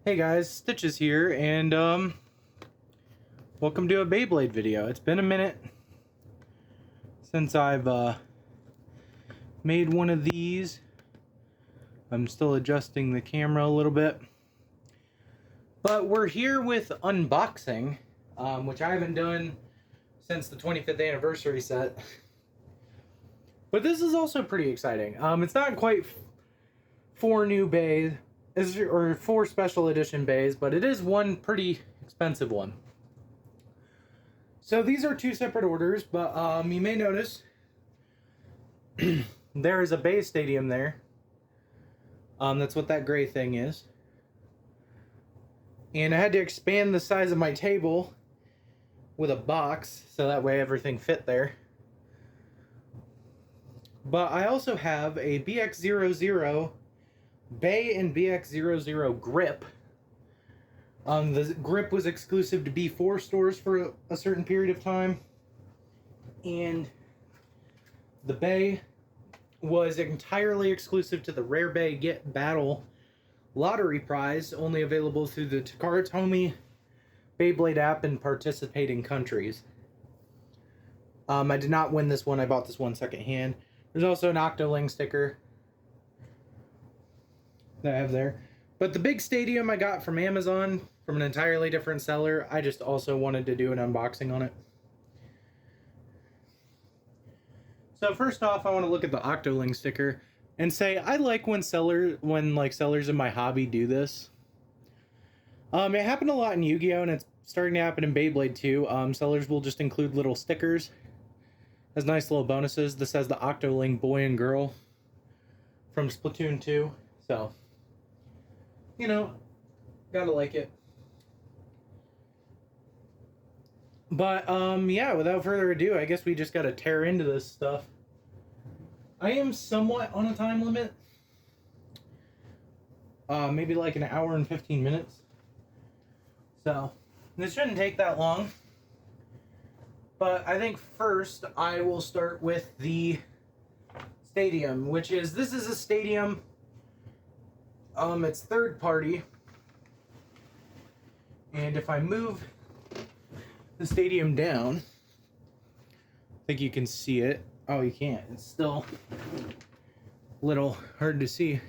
Hey guys, Stitches here, and welcome to a Beyblade video. It's been a minute since I've made one of these. I'm still adjusting the camera a little bit. But we're here with unboxing, which I haven't done since the 25th anniversary set. But this is also pretty exciting. It's not quite 4 new bays, or 4 special edition bays, but it is one pretty expensive one. So these are 2 separate orders, but you may notice there is a bay stadium there. That's what that gray thing is. And I had to expand the size of my table with a box, so that way everything fit there. But I also have a BX00 Bay and BX00 grip. The grip was exclusive to B4 stores for a certain period of time. And the Bay was entirely exclusive to the Rare Bay Get Battle lottery prize, only available through the Decagon Beyblade app in participating countries. I did not win this one. I bought this one secondhand. There's also an Octoling sticker that I have there. But the big stadium I got from Amazon from an entirely different seller. I just also wanted to do an unboxing on it. So first off, I want to look at the Octoling sticker and say I like when sellers in my hobby do this. It happened a lot in Yu-Gi-Oh! And it's starting to happen in Beyblade too. Sellers will just include little stickers as nice little bonuses. This has the Octoling boy and girl from Splatoon 2. So, you know, gotta like it. But, yeah, without further ado, I guess we just gotta tear into this stuff. I am somewhat on a time limit. Maybe like an hour and 15 minutes. So, this shouldn't take that long. But I think first I will start with the stadium, which is, this is a stadium. It's third party. And if I move the stadium down, I think you can see it. Oh, you can't. It's still a little hard to see.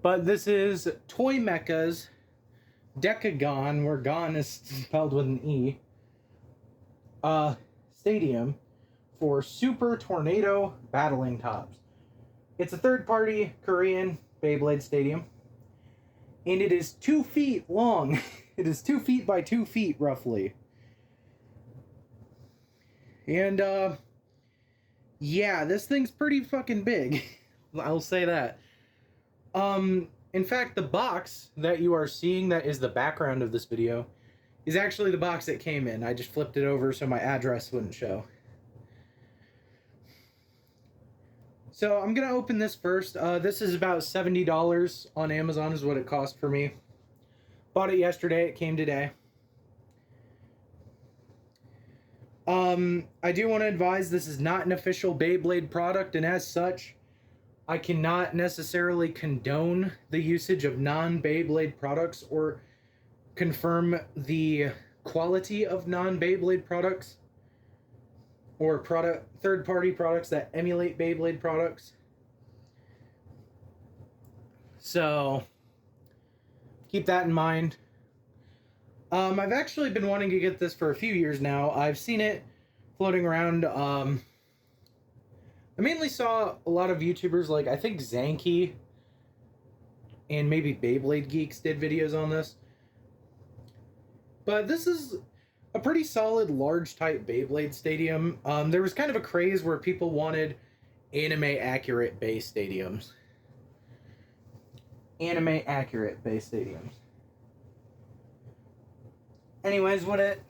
But this is Toy Mecha's Decagon, where Gon is spelled with an E, stadium for Super Tornado Battling Tops. It's a third-party Korean Beyblade stadium, and it is 2 feet long. It is 2 feet by 2 feet, roughly. And, yeah, this thing's pretty fucking big. I'll say that. In fact, the box that you are seeing that is the background of this video is actually the box it came in. I just flipped it over so my address wouldn't show. So I'm going to open this first. This is about $70 on Amazon is what it cost for me. Bought it yesterday. It came today. I do want to advise this is not an official Beyblade product, and as such, I cannot necessarily condone the usage of non-Beyblade products or confirm the quality of non-Beyblade products or third-party products that emulate Beyblade products. So, keep that in mind. I've actually been wanting to get this for a few years now. I've seen it floating around. I mainly saw a lot of YouTubers, like I think Zanky and maybe Beyblade Geeks did videos on this. But this is a pretty solid large type Beyblade stadium. There was kind of a craze where people wanted anime accurate base stadiums. Anime accurate base stadiums. Anyways, what it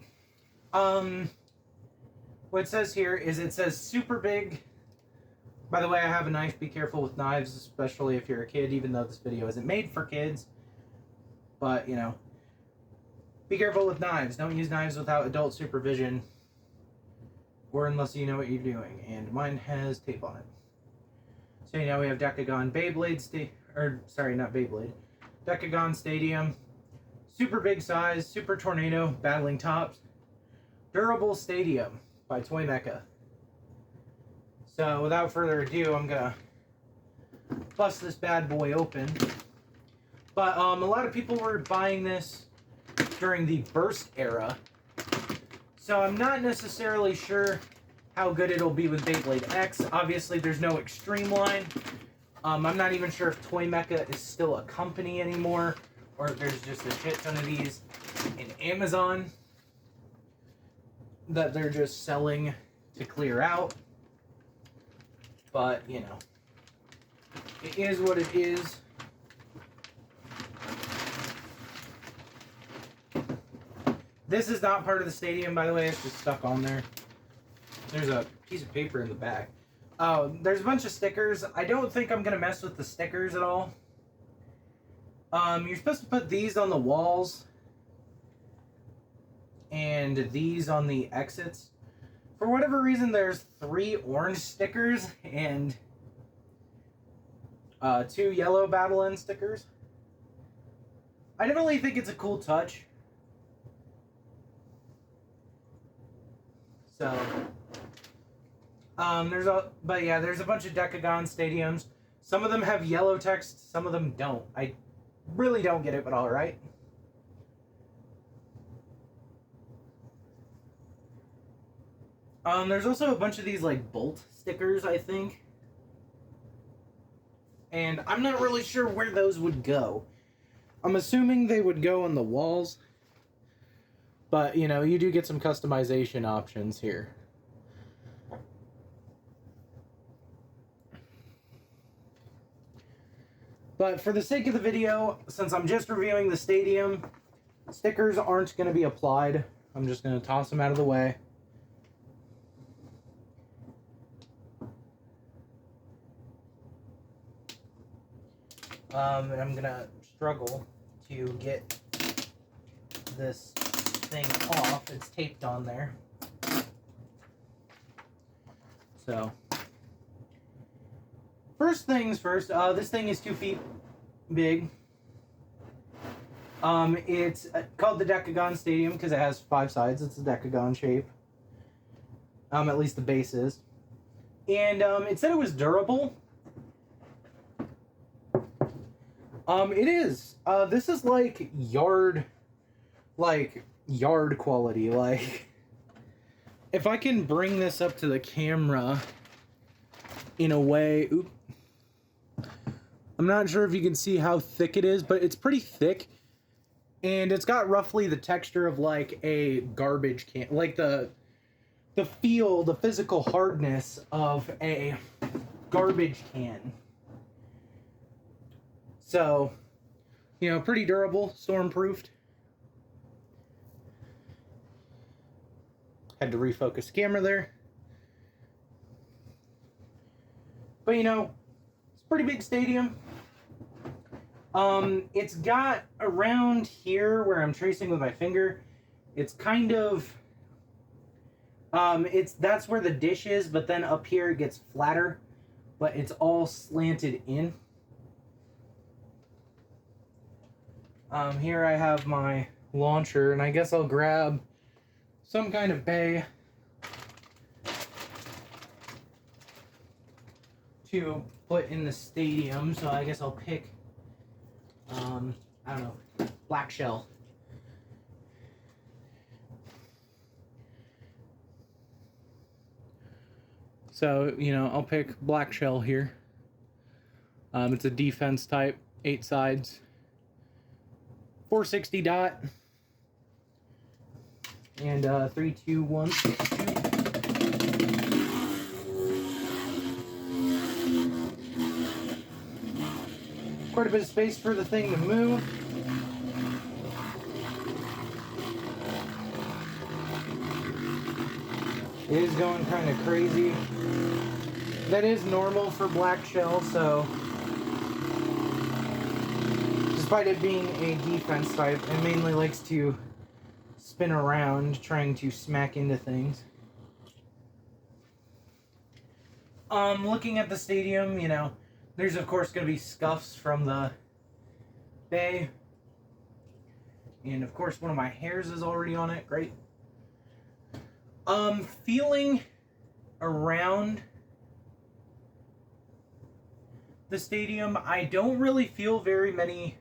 says here is it says super big. By the way, I have a knife. Be careful with knives, especially if you're a kid, even though this video isn't made for kids. But, you know, be careful with knives. Don't use knives without adult supervision, or unless you know what you're doing. And mine has tape on it. So, you know, we have Decagon Beyblade, not Beyblade. Decagon Stadium. Super big size, super tornado, battling tops. Durable Stadium by Toy Mecha. So without further ado, I'm gonna bust this bad boy open. But a lot of people were buying this during the Burst era. So I'm not necessarily sure how good it'll be with Beyblade X. Obviously, there's no Extreme line. I'm not even sure if Toy Mecha is still a company anymore, or if there's just a shit ton of these in Amazon that they're just selling to clear out. But, you know, it is what it is. This is not part of the stadium, by the way. It's just stuck on there. There's a piece of paper in the back. There's a bunch of stickers. I don't think I'm going to mess with the stickers at all. You're supposed to put these on the walls and these on the exits. For whatever reason, there's 3 orange stickers and 2 yellow Battle End stickers. I definitely think it's a cool touch. So, there's a bunch of Decagon stadiums. Some of them have yellow text, some of them don't. I really don't get it, but all right. There's also a bunch of these like bolt stickers, I think. And I'm not really sure where those would go. I'm assuming they would go on the walls. But, you know, you do get some customization options here. But for the sake of the video, since I'm just reviewing the stadium, stickers aren't going to be applied. I'm just going to toss them out of the way. And I'm going to struggle to get this thing off. It's taped on there. So, first things first, this thing is 2 feet big. It's called the Decagon Stadium because it has 5 sides. It's a Decagon shape. At least the base is. And it said it was durable. It is. This is like yard quality. Like, if I can bring this up to the camera in a way, I'm not sure if you can see how thick it is, but it's pretty thick, and it's got roughly the texture of like a garbage can, like the physical hardness of a garbage can. So, you know, pretty durable, storm-proofed. Had to refocus the camera there. But, you know, it's a pretty big stadium. It's got around here where I'm tracing with my finger, it's kind of, that's where the dish is, but then up here it gets flatter, but it's all slanted in. Here I have my launcher, and I guess I'll grab some kind of bay to put in the stadium, so I guess I'll pick, I don't know, black shell. So, you know, I'll pick black shell here. It's a defense type, 8 sides. 460 dot. And 3, 2, 1. Quite a bit of space for the thing to move. It is going kind of crazy. That is normal for black shell, so despite it being a defense type, it mainly likes to spin around trying to smack into things. Looking at the stadium, you know, there's of course going to be scuffs from the bay. And of course, one of my hairs is already on it. Great. Feeling around the stadium, I don't really feel very many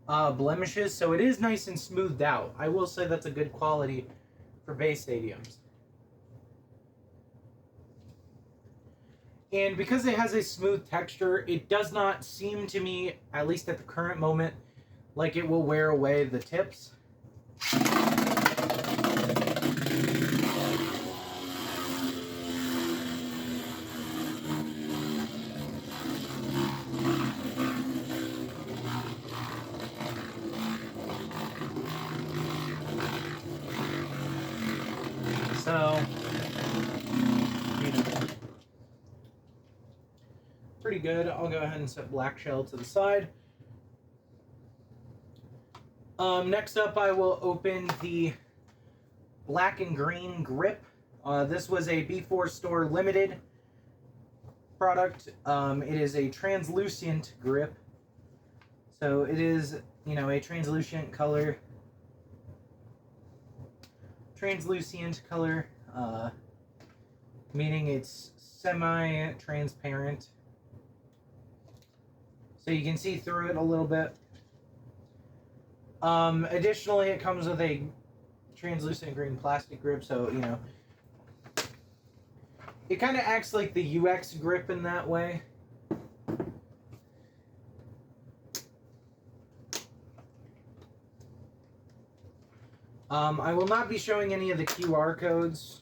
blemishes, so it is nice and smoothed out. I will say that's a good quality for bay stadiums. And because it has a smooth texture, it does not seem to me, at least at the current moment, like it will wear away the tips. So, you know, pretty good. I'll go ahead and set black shell to the side. Next up, I will open the black and green grip. This was a B4 Store Limited product. It is a translucent grip. So it is, you know, a translucent color. Meaning it's semi-transparent. So you can see through it a little bit. Additionally, it comes with a translucent green plastic grip, so, you know, it kind of acts like the UX grip in that way. I will not be showing any of the QR codes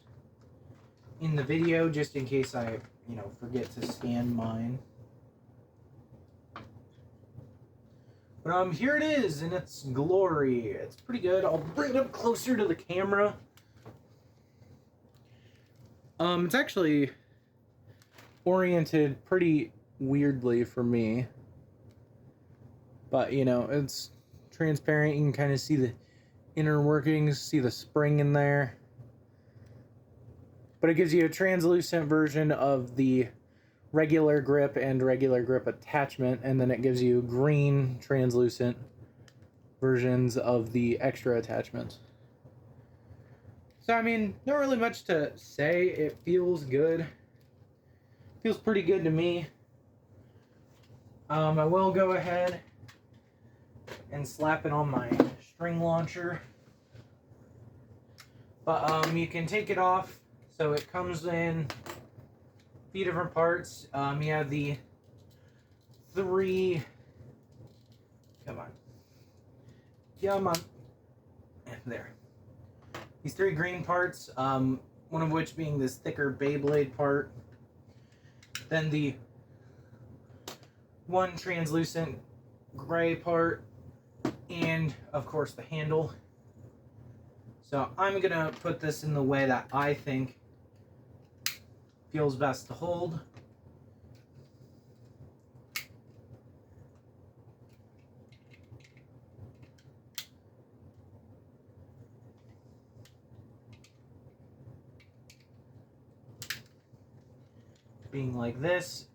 in the video, just in case I, you know, forget to scan mine. But here it is in its glory. It's pretty good. I'll bring it up closer to the camera. It's actually oriented pretty weirdly for me. But, you know, it's transparent. You can kind of see the inner workings, see the spring in there. But it gives you a translucent version of the regular grip and regular grip attachment, and then it gives you green translucent versions of the extra attachments. So, I mean, not really much to say. It feels good. Feels pretty good to me. I will go ahead and slap it on my string launcher. But you can take it off. So it comes in a few different parts. You have the three... Come on. There. These three green parts, one of which being this thicker Beyblade part. Then the one translucent gray part. And, of course, the handle. So I'm going to put this in the way that I think feels best to hold. Being like this.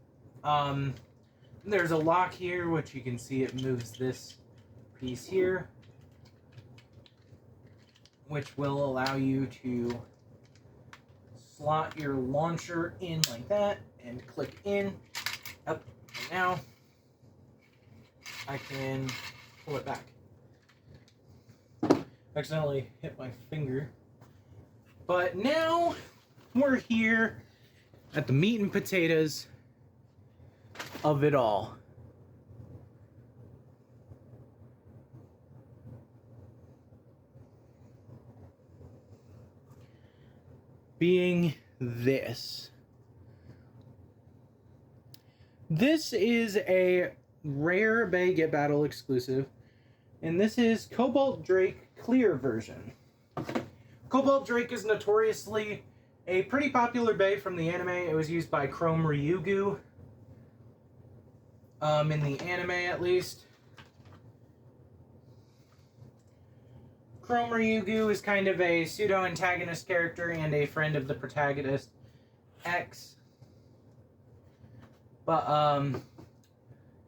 There's a lock here, which you can see it moves this piece here, which will allow you to slot your launcher in like that and click in. Up. And now I can pull it back. Accidentally hit my finger. But now we're here at the meat and potatoes of it all. Being this. This is a rare Bay Get Battle exclusive, and this is Cobalt Drake Clear version. Cobalt Drake is notoriously a pretty popular Bay from the anime. It was used by Chrome Ryugu, in the anime at least. Chrome Ryugu is kind of a pseudo-antagonist character and a friend of the protagonist, X. But,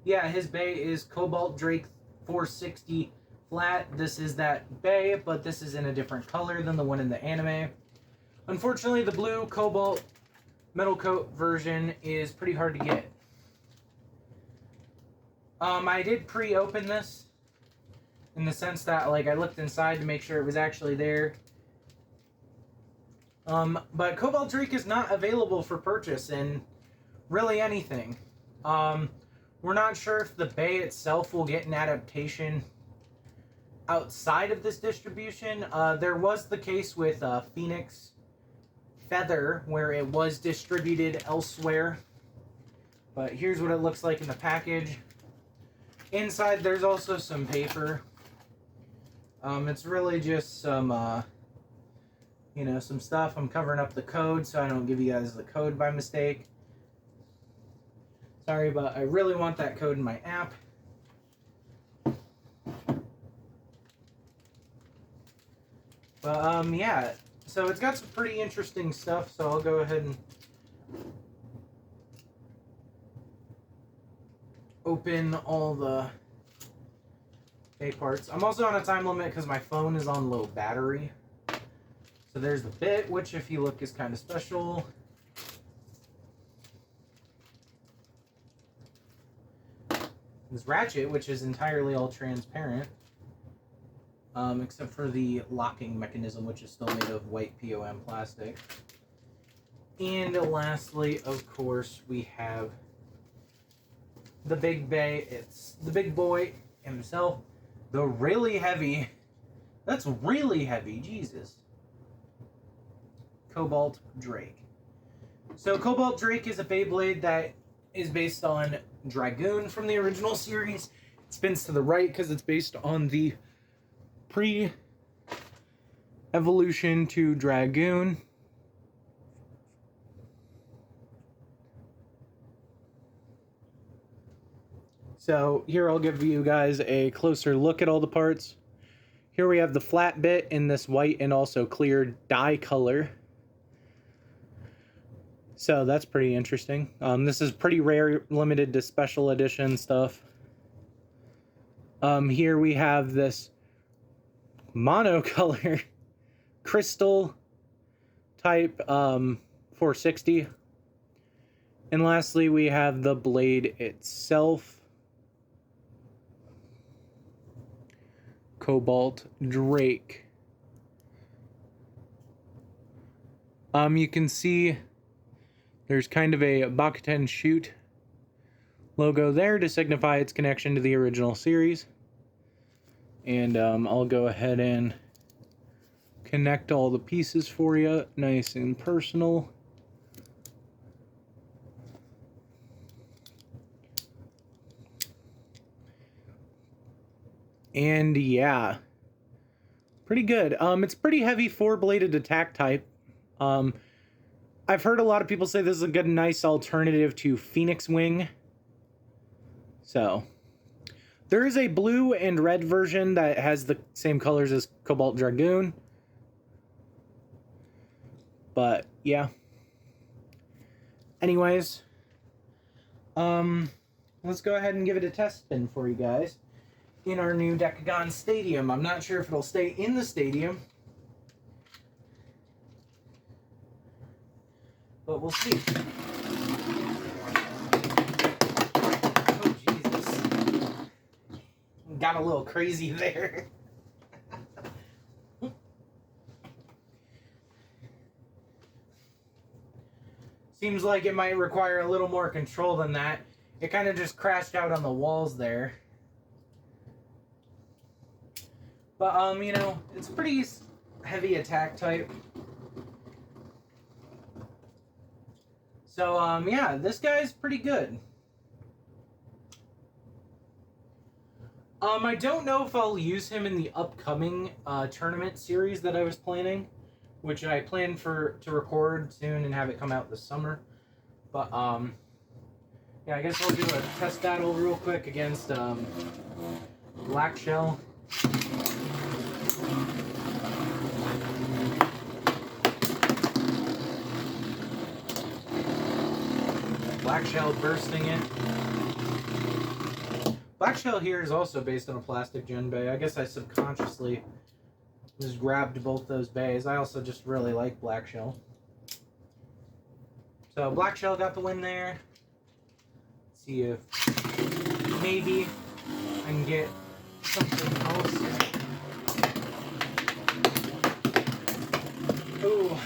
yeah, his Bay is Cobalt Drake 460 flat. This is that Bay, but this is in a different color than the one in the anime. Unfortunately, the blue Cobalt metal coat version is pretty hard to get. I did pre-open this in the sense that, like, I looked inside to make sure it was actually there. But Cobalt Drake is not available for purchase in really anything. We're not sure if the Bay itself will get an adaptation outside of this distribution. There was the case with Phoenix Feather, where it was distributed elsewhere. But here's what it looks like in the package. Inside, there's also some paper. It's really just some, you know, some stuff. I'm covering up the code so I don't give you guys the code by mistake. Sorry, but I really want that code in my app. But, yeah. So it's got some pretty interesting stuff, so I'll go ahead and open all the A parts. I'm also on a time limit because my phone is on low battery. So there's the bit, which if you look is kind of special. This ratchet, which is entirely all transparent. Except for the locking mechanism, which is still made of white POM plastic. And lastly, of course, we have the Big Bay. It's the big boy himself. The really heavy, that's really heavy, Jesus. Cobalt Drake. So Cobalt Drake is a Beyblade that is based on Dragoon from the original series. It spins to the right because it's based on the pre-evolution to Dragoon. So here I'll give you guys a closer look at all the parts. Here we have the flat bit in this white and also clear dye color. So that's pretty interesting. This is pretty rare, limited to special edition stuff. Here we have this monocolor crystal type 460. And lastly, we have the blade itself. Cobalt Drake. You can see there's kind of a Bakuten Shoot logo there to signify its connection to the original series. And I'll go ahead and connect all the pieces for you, nice and personal. And yeah, pretty good. It's pretty heavy four-bladed attack type. I've heard a lot of people say this is a good, nice alternative to Phoenix Wing. So there is a blue and red version that has the same colors as Cobalt Dragoon. But yeah. Anyways, let's go ahead and give it a test spin for you guys in our new Decagon Stadium. I'm not sure if it'll stay in the stadium, but we'll see. Oh, Jesus. Got a little crazy there. Seems like it might require a little more control than that. It kind of just crashed out on the walls there. But, you know, it's a pretty heavy attack type. So, yeah, this guy's pretty good. I don't know if I'll use him in the upcoming tournament series that I was planning, which I plan to record soon and have it come out this summer. But, yeah, I guess I'll do a test battle real quick against Black Shell. Black Shell bursting it. Black shell here is also based on a plastic Gen bay. I guess I subconsciously just grabbed both those bays. I also just really like black shell. So black shell got the win there. Let's see if maybe I can get something else. Ooh,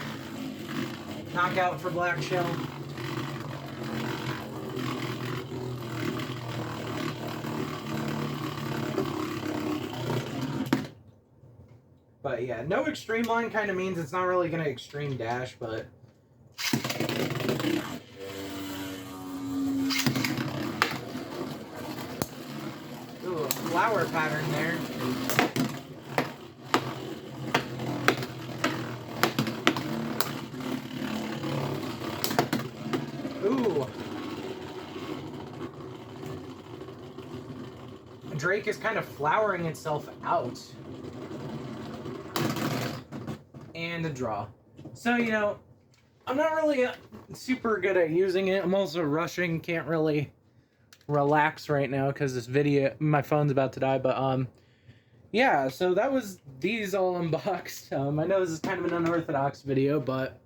knockout for black shell. But yeah, no extreme line kind of means it's not really going to extreme dash, but... Ooh, a flower pattern there. Ooh. Drake is kind of flowering itself out. And a draw. So, you know, I'm not really super good at using it. I'm also rushing, can't really relax right now because this video, my phone's about to die. But, yeah, so that was these all unboxed. I know this is kind of an unorthodox video, but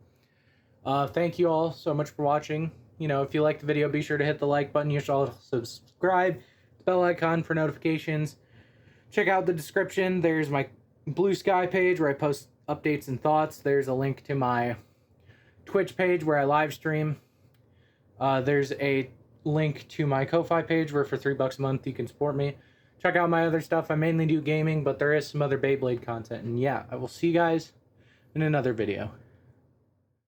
thank you all so much for watching. You know, if you liked the video, be sure to hit the like button. You should also subscribe, the bell icon for notifications. Check out the description. There's my Blue Sky page where I post updates and thoughts. There's a link to my Twitch page where I live stream. There's a link to my Ko-Fi page where for $3 a month you can support me. Check out my other stuff. I mainly do gaming, but there is some other Beyblade content. And yeah, I will see you guys in another video.